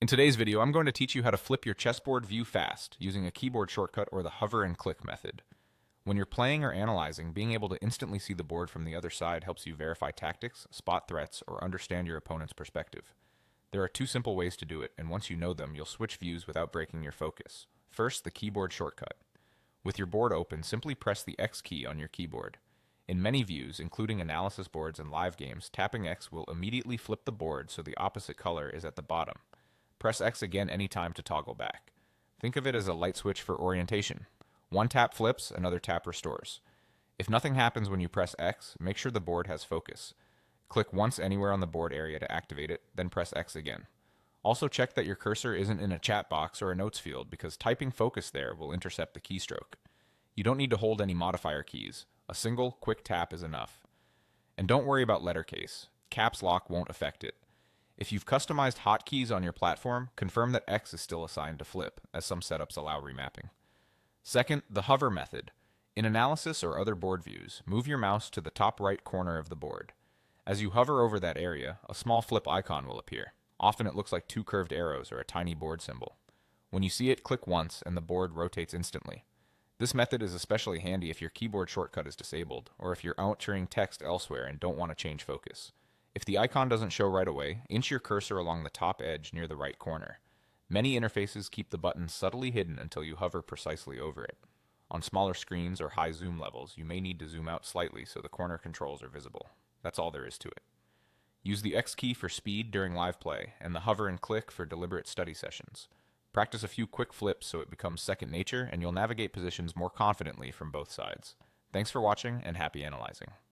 In today's video, I'm going to teach you how to flip your chessboard view fast using a keyboard shortcut or the hover and click method. When you're playing or analyzing, being able to instantly see the board from the other side helps you verify tactics, spot threats, or understand your opponent's perspective. There are two simple ways to do it, and once you know them, you'll switch views without breaking your focus. First, the keyboard shortcut. With your board open, simply press the X key on your keyboard. In many views, including analysis boards and live games, tapping X will immediately flip the board so the opposite color is at the bottom. Press X again anytime to toggle back. Think of it as a light switch for orientation. One tap flips, another tap restores. If nothing happens when you press X, make sure the board has focus. Click once anywhere on the board area to activate it, then press X again. Also check that your cursor isn't in a chat box or a notes field because typing focus there will intercept the keystroke. You don't need to hold any modifier keys. A single, quick tap is enough. And don't worry about letter case. Caps lock won't affect it. If you've customized hotkeys on your platform, confirm that X is still assigned to flip, as some setups allow remapping. Second, the hover method. In analysis or other board views, move your mouse to the top right corner of the board. As you hover over that area, a small flip icon will appear. Often it looks like two curved arrows or a tiny board symbol. When you see it, click once and the board rotates instantly. This method is especially handy if your keyboard shortcut is disabled, or if you're entering text elsewhere and don't want to change focus. If the icon doesn't show right away, inch your cursor along the top edge near the right corner. Many interfaces keep the button subtly hidden until you hover precisely over it. On smaller screens or high zoom levels, you may need to zoom out slightly so the corner controls are visible. That's all there is to it. Use the X key for speed during live play, and the hover and click for deliberate study sessions. Practice a few quick flips so it becomes second nature, and you'll navigate positions more confidently from both sides. Thanks for watching, and happy analyzing.